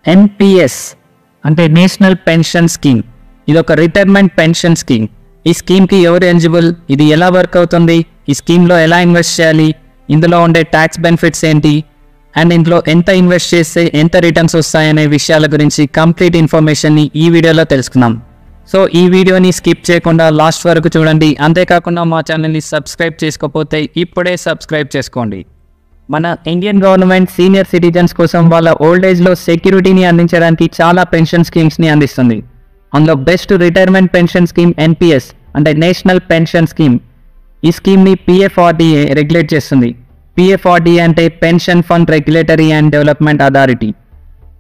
NPS అంటే national pension scheme. ఇది ఒక రిటైర్మెంట్ పెన్షన్ స్కీమ్. ఈ స్కీమ్కి ఎవరు ఎలిజిబుల్, ఇది ఎలా వర్క్ అవుతుంది, ఈ స్కీమ్లో ఎలా ఇన్వెస్ట్ చేయాలి, ఇందులో ఉండే ట్యాక్స్ బెనిఫిట్స్ ఏంటి, అండ్ ఇందులో ఎంత ఇన్వెస్ట్ చేస్తే ఎంత రిటర్న్స్ వస్తాయనే విషయాల గురించి కంప్లీట్ ఇన్ఫర్మేషన్ని ఈ వీడియోలో తెలుసుకుందాం. సో ఈ వీడియోని స్కిప్ చేయకుండా లాస్ట్ వరకు చూడండి. అంతేకాకుండా మా ఛానల్ని సబ్స్క్రైబ్ చేసుకోకపోతే ఇప్పుడే సబ్స్క్రైబ్ చేసుకోండి. మన ఇండియన్ గవర్నమెంట్ సీనియర్ సిటిజన్స్ కోసం వాళ్ళ ఓల్డ్ ఏజ్లో సెక్యూరిటీని అందించడానికి చాలా పెన్షన్ స్కీమ్స్ని అందిస్తుంది. అందులో best retirement pension scheme NPS అంటే నేషనల్ పెన్షన్ స్కీమ్. ఈ స్కీమ్ని పిఎఫ్ఆర్డిఏ రెగ్యులేట్ చేస్తుంది. పిఎఫ్ఆర్డిఏ అంటే pension fund regulatory and development authority.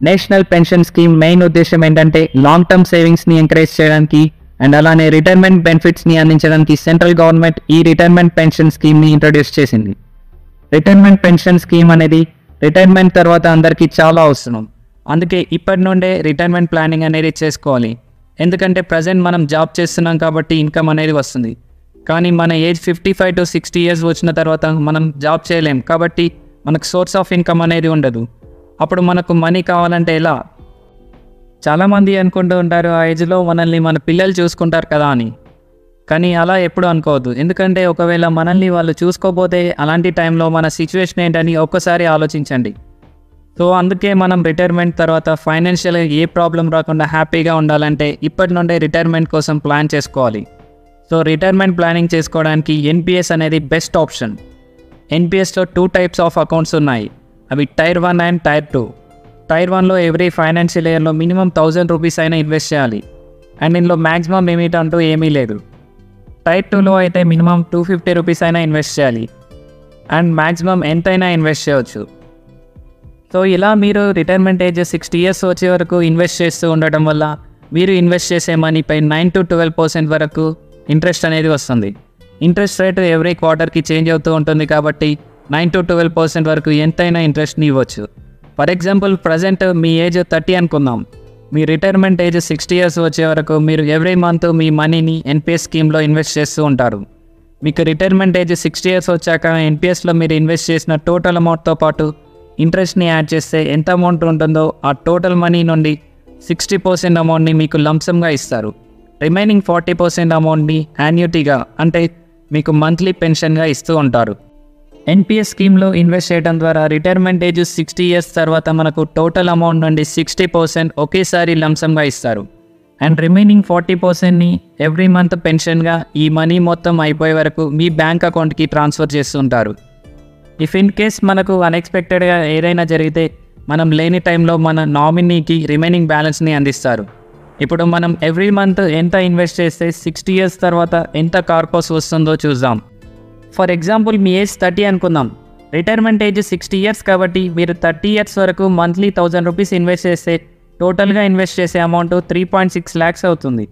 National pension scheme main ఉద్దేశం ఏంటంటే లాంగ్ టర్మ్ సేవింగ్స్ని ఎంకరేజ్ చేయడానికి అండ్ అలానే రిటైర్మెంట్ బెనిఫిట్స్ని అందించడానికి సెంట్రల్ గవర్నమెంట్ ఈ రిటైర్మెంట్ పెన్షన్ స్కీమ్ని ఇంట్రడ్యూస్ చేసింది. రిటైర్మెంట్ పెన్షన్ స్కీమ్ అనేది రిటైర్మెంట్ తర్వాత అందరికీ చాలా అవసరం. అందుకే ఇప్పటి నుండే రిటైర్మెంట్ ప్లానింగ్ అనేది చేసుకోవాలి. ఎందుకంటే ప్రజెంట్ మనం జాబ్ చేస్తున్నాం కాబట్టి ఇన్కమ్ అనేది వస్తుంది. కానీ మన ఏజ్ 55 to 60 years వచ్చిన తర్వాత మనం జాబ్ చేయలేం కాబట్టి మనకు సోర్స్ ఆఫ్ ఇన్కమ్ అనేది ఉండదు. అప్పుడు మనకు మనీ కావాలంటే ఎలా? చాలామంది అనుకుంటూ ఉంటారు ఆ ఏజ్లో మనల్ని మన పిల్లలు చూసుకుంటారు కదా అని. కానీ అలా ఎప్పుడు అనుకోవద్దు. ఎందుకంటే ఒకవేళ మనల్ని వాళ్ళు చూసుకోకపోతే అలాంటి టైంలో మన సిచ్యువేషన్ ఏంటని ఒక్కసారి ఆలోచించండి. సో అందుకే మనం రిటైర్మెంట్ తర్వాత ఫైనాన్షియల్గా ఏ ప్రాబ్లం రాకుండా హ్యాపీగా ఉండాలంటే ఇప్పటి నుండే రిటైర్మెంట్ కోసం ప్లాన్ చేసుకోవాలి. సో రిటైర్మెంట్ ప్లానింగ్ చేసుకోవడానికి ఎన్పిఎస్ అనేది బెస్ట్ ఆప్షన్. ఎన్పిఎస్లో 2 types ఆఫ్ అకౌంట్స్ ఉన్నాయి. అవి Tier 1 అండ్ Tier 2. Tier 1లో ఎవ్రీ ఫైనాన్షియల్ ఇయర్లో మినిమం 1000 రూపీస్ అయినా ఇన్వెస్ట్ చేయాలి. అండ్ ఇందులో మ్యాక్సిమం లిమిట్ అంటూ ఏమీ లేదు. Tier 2లో అయితే మినిమం 250 రూపీస్ అయినా ఇన్వెస్ట్ చేయాలి అండ్ మ్యాక్సిమం ఎంతైనా ఇన్వెస్ట్ చేయవచ్చు. సో ఇలా మీరు రిటైర్మెంట్ ఏజ్ 60 years వచ్చే వరకు ఇన్వెస్ట్ చేస్తూ ఉండటం వల్ల మీరు ఇన్వెస్ట్ చేసే మనీపై 9 to 12% వరకు ఇంట్రెస్ట్ అనేది వస్తుంది. ఇంట్రెస్ట్ రేటు ఎవ్రీ క్వార్టర్కి చేంజ్ అవుతూ ఉంటుంది కాబట్టి 9 to 12% వరకు ఎంతైనా ఇంట్రెస్ట్ని ఇవ్వచ్చు. For example present me age 30 అనుకుందాం. మీ రిటైర్మెంట్ ఏజ్ 60 years వచ్చే వరకు మీరు ఎవ్రీ మంత్ మీ మనీని ఎన్పిఎస్ స్కీమ్లో ఇన్వెస్ట్ చేస్తూ ఉంటారు. మీకు రిటైర్మెంట్ ఏజ్ 60 years వచ్చాక ఎన్పిఎస్లో మీరు ఇన్వెస్ట్ చేసిన టోటల్ అమౌంట్తో పాటు ఇంట్రెస్ట్ని యాడ్ చేస్తే ఎంత అమౌంట్ ఉంటుందో ఆ టోటల్ మనీ నుండి 60% అమౌంట్ని మీకు లంసమ్గా ఇస్తారు. రిమైనింగ్ 40% అమౌంట్ని యాన్యుటీగా అంటే మీకు మంత్లీ పెన్షన్గా ఇస్తూ ఉంటారు. ఎన్పిఎస్ స్కీమ్లో ఇన్వెస్ట్ చేయడం ద్వారా రిటైర్మెంట్ ఏజ్ 60 years తర్వాత మనకు టోటల్ అమౌంట్ నుండి 60% ఒకేసారి లంసమ్గా ఇస్తారు. అండ్ రిమైనింగ్ 40%ని ఎవ్రీ మంత్ పెన్షన్గా ఈ మనీ మొత్తం అయిపోయే వరకు మీ బ్యాంక్ అకౌంట్కి ట్రాన్స్ఫర్ చేస్తుంటారు. ఇఫ్ ఇన్ కేస్ మనకు అన్ఎక్స్పెక్టెడ్గా ఏదైనా జరిగితే మనం లేని టైంలో మన నామినీకి రిమైనింగ్ బ్యాలెన్స్ని అందిస్తారు. ఇప్పుడు మనం ఎవ్రీ మంత్ ఎంత ఇన్వెస్ట్ చేస్తే 60 years తర్వాత ఎంత కార్పస్ వస్తుందో చూద్దాం. ఫర్ ఎగ్జాంపుల్ మీ ఏజ్ 30 అనుకుందాం. రిటైర్మెంట్ ఏజ్ 60 years కాబట్టి మీరు 30 years వరకు మంత్లీ 1000 రూపీస్ ఇన్వెస్ట్ చేస్తే టోటల్గా ఇన్వెస్ట్ చేసే అమౌంట్ 3.6 lakhs అవుతుంది.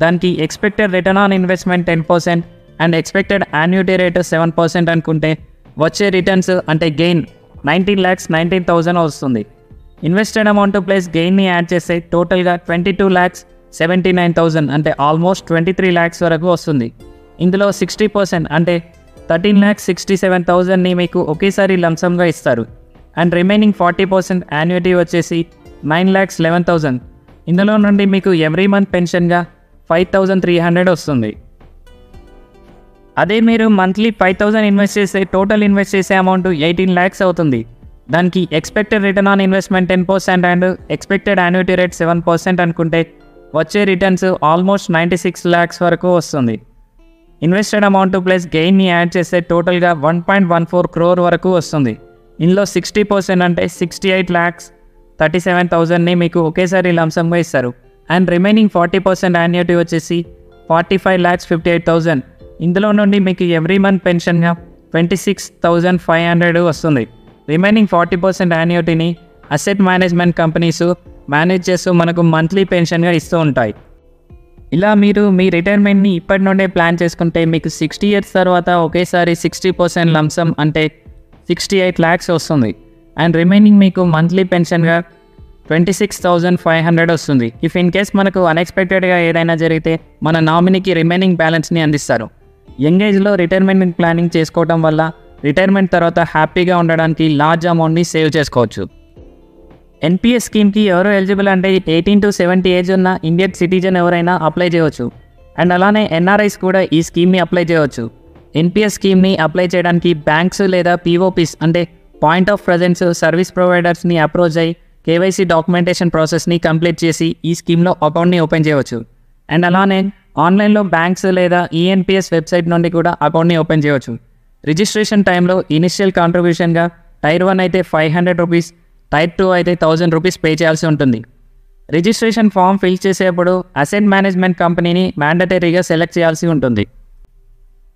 దానికి expected return on investment 10% and expected annuity rate 7% అనుకుంటే వచ్చే రిటర్న్స్ అంటే గెయిన్ 19,19,000 వస్తుంది. ఇన్వెస్టెడ్ అమౌంట్ ప్లస్ గెయిన్ని యాడ్ చేస్తే టోటల్గా 22,79,000 అంటే ఆల్మోస్ట్ 23 lakhs వరకు వస్తుంది. ఇందులో 60% అంటే 13,67,000ని మీకు ఒకేసారి లంసమ్గా ఇస్తారు. అండ్ రిమైనింగ్ 40% యాన్యుటీ వచ్చేసి 9,11,000. ఇందులో నుండి మీకు ఎవ్రీ మంత్ పెన్షన్గా 5,300 వస్తుంది. అదే మీరు మంత్లీ 5,000 ఇన్వెస్ట్ చేస్తే టోటల్ ఇన్వెస్ట్ చేసే అమౌంట్ 18 lakhs అవుతుంది. దానికి expected return on investment 10% and expected annuity rate 7% అనుకుంటే వచ్చే రిటర్న్స్ ఆల్మోస్ట్ 96 lakhs వరకు వస్తుంది. ఇన్వెస్టెడ్ అమౌంట్ ప్లస్ గెయిన్ని యాడ్ చేస్తే టోటల్గా 1.14 crore వరకు వస్తుంది. ఇందులో 60% అంటే 68,37,000ని మీకు ఒకేసారి లంసమ్గా ఇస్తారు. అండ్ రిమైనింగ్ 40% యాన్యుటీ వచ్చేసి 45,58,000. ఇందులో నుండి మీకు ఎవ్రీ మంత్ పెన్షన్గా 26,500 వస్తుంది. రిమైనింగ్ 40% యాన్యుటీని అసెట్ మేనేజ్మెంట్ కంపెనీస్ మేనేజ్ చేస్తూ మనకు మంత్లీ పెన్షన్గా ఇస్తూ ఉంటాయి. ఇలా మీరు మీ రిటైర్మెంట్ని ఇప్పటి నుండే ప్లాన్ చేసుకుంటే మీకు 60 years తర్వాత ఒకేసారి 60% లంసమ్ అంటే 68 lakhs వస్తుంది. అండ్ రిమైనింగ్ మీకు మంత్లీ పెన్షన్గా 26,500 వస్తుంది. ఇఫ్ ఇన్ కేస్ మనకు అన్ఎక్స్పెక్టెడ్గా ఏదైనా జరిగితే మన నామినీకి రిమైనింగ్ బ్యాలెన్స్ని అందిస్తారు. యంగ్ ఏజ్లో రిటైర్మెంట్ ప్లానింగ్ చేసుకోవడం వల్ల రిటైర్మెంట్ తర్వాత హ్యాపీగా ఉండడానికి లార్జ్ అమౌంట్ని సేవ్ చేసుకోవచ్చు. ఎన్పిఎస్ స్కీమ్కి ఎవరు ఎలిజిబుల్ అంటే 18 to 70 ఏజ్ ఉన్న ఇండియన్ సిటిజన్ ఎవరైనా అప్లై చేయవచ్చు. అండ్ అలానే ఎన్ఆర్ఐస్ కూడా ఈ స్కీమ్ని అప్లై చేయవచ్చు. ఎన్పిఎస్ స్కీమ్ని అప్లై చేయడానికి బ్యాంక్స్ లేదా పీఓపీస్ అంటే పాయింట్ ఆఫ్ ప్రజెన్స్ సర్వీస్ ప్రొవైడర్స్ని అప్రోచ్ అయ్యి కేవైసీ డాక్యుమెంటేషన్ ప్రాసెస్ని కంప్లీట్ చేసి ఈ స్కీమ్లో అకౌంట్ని ఓపెన్ చేయవచ్చు. అండ్ అలానే ఆన్లైన్లో బ్యాంక్స్ లేదా ఈఎన్పిఎస్ వెబ్సైట్ నుండి కూడా అకౌంట్ని ఓపెన్ చేయవచ్చు. రిజిస్ట్రేషన్ టైంలో ఇనిషియల్ కాంట్రిబ్యూషన్గా టైర్ 1 అయితే 500 రూపీస్, టైర్ 2 అయితే 1000 రూపీస్ పే చేయాల్సి ఉంటుంది. రిజిస్ట్రేషన్ ఫామ్ ఫిల్ చేసేప్పుడు అసెట్ మేనేజ్మెంట్ కంపెనీని మ్యాండటరీగా సెలెక్ట్ చేయాల్సి ఉంటుంది.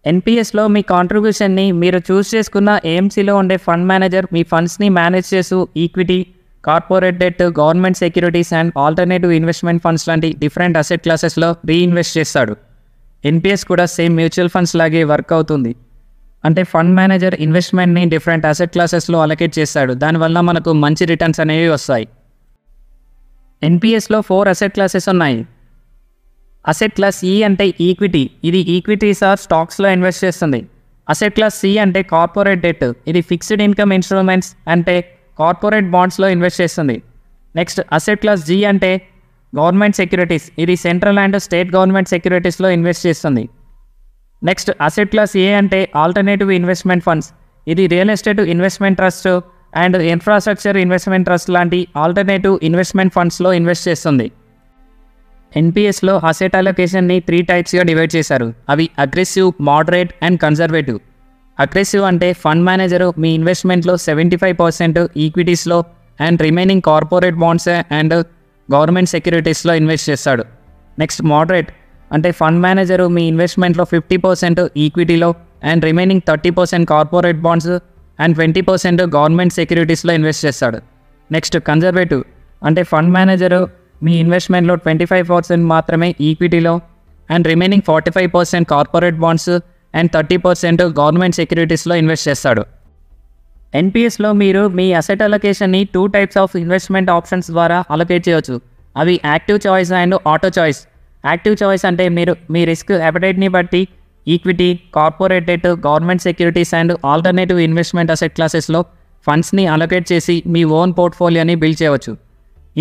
ఎన్పిఎస్లో మీ కాంట్రిబ్యూషన్ని మీరు చూస్ చేసుకున్న ఏఎంసీలో ఉండే ఫండ్ మేనేజర్ మీ ఫండ్స్ని మేనేజ్ చేస్తూ equity, corporate debt, government securities and alternative investment funds లాంటి డిఫరెంట్ అసెట్ క్లాసెస్లో రీఇన్వెస్ట్ చేస్తాడు. ఎన్పిఎస్ కూడా సేమ్ మ్యూచువల్ ఫండ్స్ లాగే వర్క్ అవుతుంది. అంటే ఫండ్ మేనేజర్ ఇన్వెస్ట్మెంట్ని డిఫరెంట్ అసెట్ క్లాసెస్లో అలొకేట్ చేస్తాడు. దానివల్ల మనకు మంచి రిటర్న్స్ అనేవి వస్తాయి. ఎన్పిఎస్లో 4 అసెట్ క్లాసెస్ ఉన్నాయి. అసెట్ క్లాస్ ఈ అంటే ఈక్విటీ, ఇది ఈక్విటీస్ ఆర్ స్టాక్స్లో ఇన్వెస్ట్ చేస్తుంది. అసెట్ క్లాస్ సి అంటే కార్పొరేట్ డెట్, ఇది ఫిక్స్డ్ ఇన్కమ్ ఇన్స్ట్రుమెంట్స్ అంటే కార్పొరేట్ బాండ్స్లో ఇన్వెస్ట్ చేస్తుంది. నెక్స్ట్ అసెట్ క్లాస్ జీ అంటే గవర్నమెంట్ సెక్యూరిటీస్, ఇది సెంట్రల్ అండ్ స్టేట్ గవర్నమెంట్ సెక్యూరిటీస్లో ఇన్వెస్ట్ చేస్తుంది. నెక్స్ట్ అసెట్ క్లాస్ ఏ అంటే ఆల్టర్నేటివ్ ఇన్వెస్ట్మెంట్ ఫండ్స్, ఇది real estate investment trust and infrastructure investment trust లాంటి ఆల్టర్నేటివ్ ఇన్వెస్ట్మెంట్ ఫండ్స్లో ఇన్వెస్ట్ చేస్తుంది. ఎన్పిఎస్లో అసెట్ అలొకేషన్ని 3 టైప్స్గా డివైడ్ చేశారు. అవి aggressive, moderate and conservative. Aggressive అంటే ఫండ్ మేనేజరు మీ ఇన్వెస్ట్మెంట్లో 75% ఈక్విటీస్లో and remaining corporate bonds and government సెక్యూరిటీస్లో ఇన్వెస్ట్ చేస్తాడు. నెక్స్ట్ మోడరేట్ అంటే ఫండ్ మేనేజరు మీ ఇన్వెస్ట్మెంట్లో 50% ఈక్విటీలో and remaining 30% corporate bonds and 20% government సెక్యూరిటీస్లో ఇన్వెస్ట్ చేస్తాడు. నెక్స్ట్ కన్జర్వేటివ్ అంటే ఫండ్ మేనేజరు మీ ఇన్వెస్ట్మెంట్లో 25% మాత్రమే ఈక్విటీలో and remaining 45% corporate bonds and 30% government సెక్యూరిటీస్లో ఇన్వెస్ట్ చేస్తాడు. ఎన్పిఎస్లో మీరు మీ అసెట్ అలొకేషన్ని 2 టైప్స్ ఆఫ్ ఇన్వెస్ట్మెంట్ ఆప్షన్స్ ద్వారా అలొకేట్ చేయవచ్చు. అవి active choice and auto choice. Active choice అంటే మీరు మీ రిస్క్ అపెటైట్ని బట్టి equity, corporate debt, government securities and alternative investment asset క్లాసెస్లో ఫండ్స్ని అలొకేట్ చేసి మీ ఓన్ పోర్ట్ఫోలియోని బిల్డ్ చేయవచ్చు.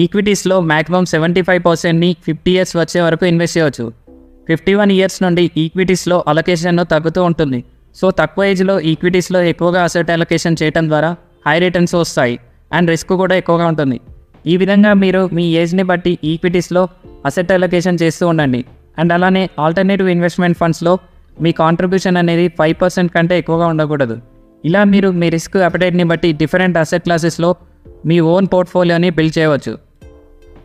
ఈక్విటీస్లో మ్యాక్సిమం 75%ని 50 years వచ్చే వరకు ఇన్వెస్ట్ చేయవచ్చు. 51 years నుండి ఈక్విటీస్లో అలొకేషన్ తగ్గుతూ ఉంటుంది. సో తక్కువ ఏజ్లో ఈక్విటీస్లో ఎక్కువగా అసెట్ అలొకేషన్ చేయడం ద్వారా హై రిటర్న్స్ వస్తాయి అండ్ రిస్క్ కూడా ఎక్కువగా ఉంటుంది. ఈ విధంగా మీరు మీ ఏజ్ని బట్టి ఈక్విటీస్లో అసెట్ అలొకేషన్ చేస్తూ ఉండండి. అండ్ అలానే ఆల్టర్నేటివ్ ఇన్వెస్ట్మెంట్ ఫండ్స్లో మీ కాంట్రిబ్యూషన్ అనేది 5% కంటే ఎక్కువగా ఉండకూడదు. ఇలా మీరు మీ రిస్క్ అపెటైట్ని బట్టి డిఫరెంట్ అసెట్ క్లాసెస్లో మీ ఓన్ పోర్ట్ఫోలియోని బిల్డ్ చేయవచ్చు.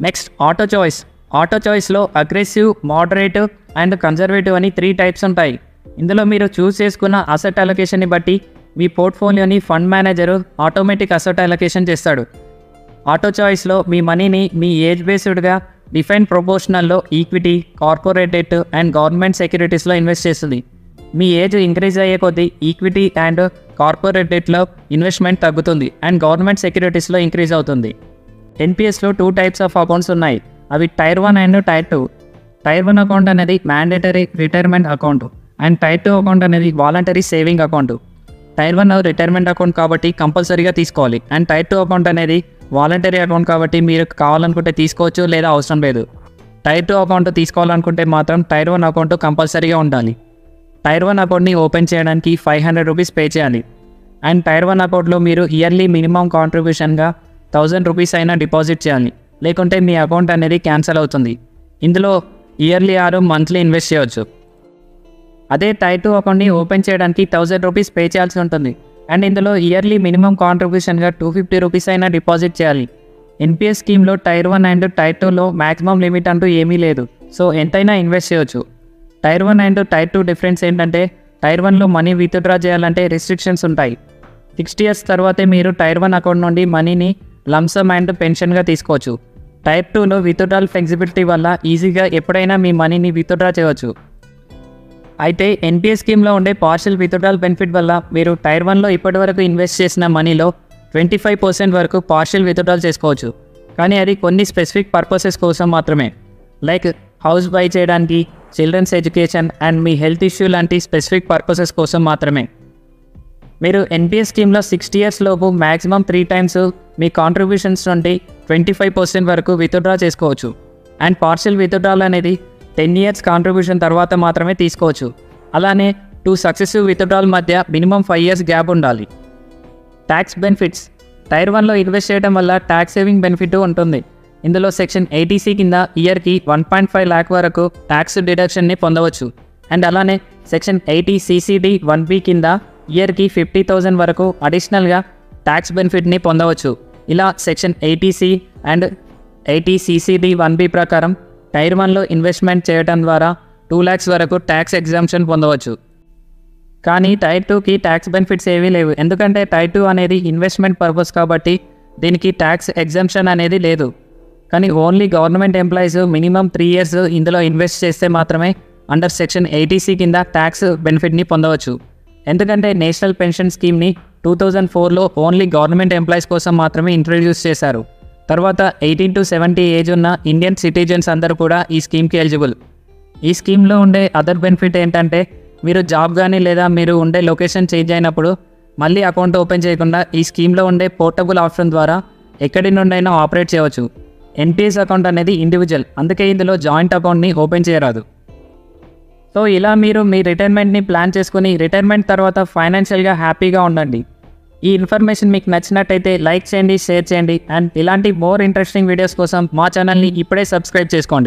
Next auto choice. ఆటో చాయిస్లో అగ్రెసివ్, మోడరేట్ అండ్ కన్జర్వేటివ్ అని 3 టైప్స్ ఉంటాయి. ఇందులో మీరు చూస్ చేసుకున్న అసెట్ అలొకేషన్ని బట్టి మీ పోర్ట్ఫోలియోని fund manager automatic asset allocation చేస్తాడు. ఆటో చాయిస్లో మీ మనీని మీ ఏజ్ బేస్డ్గా డిఫైన్ ప్రొపోర్షనల్లో equity, corporate debt and government సెక్యూరిటీస్లో ఇన్వెస్ట్ చేస్తుంది. మీ ఏజ్ ఇంక్రీజ్ అయ్యే కొద్దీ ఈక్విటీ అండ్ కార్పొరేట్ డెట్లో ఇన్వెస్ట్మెంట్ తగ్గుతుంది అండ్ గవర్నమెంట్ సెక్యూరిటీస్లో ఇంక్రీజ్ అవుతుంది. ఎన్పిఎస్లో 2 టైప్స్ ఆఫ్ అకౌంట్స్ ఉన్నాయి. అవి tier 1 and tier 2. Tier 1 account అనేది mandatory retirement account and tier 2 account అనేది voluntary saving account. Tier 1 retirement account కాబట్టి కంపల్సరీగా తీసుకోవాలి. అండ్ టైర్ 2 అకౌంట్ అనేది వాలంటరీ అకౌంట్ కాబట్టి మీరు కావాలనుకుంటే తీసుకోవచ్చు లేదా అవసరం లేదు. టైర్ 2 అకౌంట్ తీసుకోవాలనుకుంటే మాత్రం టైర్ 1 అకౌంట్ కంపల్సరీగా ఉండాలి. టైర్ 1 అకౌంట్ని ఓపెన్ చేయడానికి 500 రూపీస్ పే చేయాలి. అండ్ టైర్ 1 అకౌంట్లో మీరు ఇయర్లీ మినిమం కాంట్రిబ్యూషన్గా 1000 రూపీస్ అయినా డిపాజిట్ చేయాలి, లేకుంటే మీ అకౌంట్ అనేది క్యాన్సిల్ అవుతుంది. ఇందులో ఇయర్లీ ఆర్ మంత్లీ ఇన్వెస్ట్ చేయవచ్చు. అదే టైర్ 2 అకౌంట్ని ఓపెన్ చేయడానికి 1000 రూపీస్ పే చేయాల్సి ఉంటుంది. అండ్ ఇందులో ఇయర్లీ మినిమం కాంట్రిబ్యూషన్గా 250 రూపీస్ అయినా డిపాజిట్ చేయాలి. ఎన్పిఎస్ స్కీమ్లో టైర్ 1 అండ్ టైర్ 2లో మ్యాక్సిమం లిమిట్ అంటూ ఏమీ లేదు. సో ఎంతైనా ఇన్వెస్ట్ చేయవచ్చు. టైర్ 1 అండ్ టైర్ 2 డిఫరెన్స్ ఏంటంటే టైర్ 1లో మనీ విత్డ్రా చేయాలంటే రిస్ట్రిక్షన్స్ ఉంటాయి. 60 years తర్వాతే మీరు టైర్ 1 అకౌంట్ నుండి మనీని లంసమ్ అండ్ పెన్షన్గా తీసుకోవచ్చు. టైర్ 2లో విత్డ్రాల్ ఫ్లెక్సిబిలిటీ వల్ల ఈజీగా ఎప్పుడైనా మీ మనీని విత్డ్రా చేయవచ్చు. అయితే ఎన్పిఎస్ స్కీమ్లో ఉండే పార్షియల్ విత్డ్రాల్ బెనిఫిట్ వల్ల మీరు టైర్ 1లో ఇప్పటివరకు ఇన్వెస్ట్ చేసిన మనీలో 25% వరకు పార్షియల్ విత్డ్రాల్ చేసుకోవచ్చు. కానీ అది కొన్ని స్పెసిఫిక్ పర్పసెస్ కోసం మాత్రమే, లైక్ హౌస్ బై చేయడానికి, చిల్డ్రన్స్ ఎడ్యుకేషన్ అండ్ మీ హెల్త్ ఇష్యూ లాంటి స్పెసిఫిక్ పర్పసెస్ కోసం మాత్రమే. మీరు ఎన్పిఎస్ స్కీమ్లో 60 years లోపు మ్యాక్సిమం 3 times మీ కాంట్రిబ్యూషన్స్ నుండి 25% వరకు విత్డ్రా చేసుకోవచ్చు. అండ్ పార్షియల్ విత్డ్రాల్ అనేది 10 years కాంట్రిబ్యూషన్ తర్వాత మాత్రమే తీసుకోవచ్చు. అలానే 2 సక్సెసివ్ విత్డ్రాల్ మధ్య మినిమం 5 years గ్యాప్ ఉండాలి. Tax benefits. టైర్ 1లో ఇన్వెస్ట్ చేయడం వల్ల ట్యాక్స్ సేవింగ్ బెనిఫిట్ ఉంటుంది. ఇందులో సెక్షన్ 80C కింద ఇయర్కి 1.5 lakh వరకు ట్యాక్స్ డిడక్షన్ని పొందవచ్చు. అండ్ అలానే సెక్షన్ 80CCD 1B కింద ఇయర్కి 50,000 వరకు అడిషనల్గా ట్యాక్స్ బెనిఫిట్ని పొందవచ్చు. ఇలా section 80C and 80CCD 1B ప్రకారం టైర్ 1లో ఇన్వెస్ట్మెంట్ చేయడం ద్వారా 2 lakhs వరకు ట్యాక్స్ ఎగ్జామ్షన్ పొందవచ్చు. కానీ టైర్ 2కి ట్యాక్స్ బెనిఫిట్స్ ఏవీ లేవు. ఎందుకంటే టైర్ 2 అనేది ఇన్వెస్ట్మెంట్ పర్పస్ కాబట్టి దీనికి ట్యాక్స్ ఎగ్జామ్షన్ అనేది లేదు. కానీ only government employees minimum 3 years ఇందులో ఇన్వెస్ట్ చేస్తే మాత్రమే అండర్ సెక్షన్ 80C కింద ట్యాక్స్ బెనిఫిట్ని పొందవచ్చు. ఎందుకంటే నేషనల్ పెన్షన్ స్కీమ్ని 2004లో ఓన్లీ గవర్నమెంట్ ఎంప్లాయీస్ కోసం మాత్రమే ఇంట్రడ్యూస్ చేశారు. తర్వాత 18 to 70 ఏజ్ ఉన్న ఇండియన్ సిటిజన్స్ అందరూ కూడా ఈ స్కీమ్కి ఎలిజిబుల్. ఈ స్కీమ్లో ఉండే అదర్ బెనిఫిట్ ఏంటంటే మీరు జాబ్ కానీ లేదా మీరు ఉండే లొకేషన్ చేంజ్ అయినప్పుడు మళ్ళీ అకౌంట్ ఓపెన్ చేయకుండా ఈ స్కీమ్లో ఉండే పోర్టబుల్ ఆప్షన్ ద్వారా ఎక్కడి నుండైనా ఆపరేట్ చేయవచ్చు. ఎన్పిఎస్ అకౌంట్ అనేది ఇండివిజువల్, అందుకే ఇందులో జాయింట్ అకౌంట్ని ఓపెన్ చేయరాదు. సో ఇలా మీరు మీ రిటైర్మెంట్ని ప్లాన్ చేసుకుని రిటైర్మెంట్ తర్వాత ఫైనాన్షియల్గా హ్యాపీగా ఉండండి. ఈ ఇన్ఫర్మేషన్ మీకు నచ్చినట్టయితే లైక్ చేయండి, షేర్ చేయండి. అండ్ ఇలాంటి మోర్ ఇంట్రెస్టింగ్ వీడియోస్ కోసం మా ఛానల్ని ఇప్పుడే సబ్స్క్రైబ్ చేసుకోండి.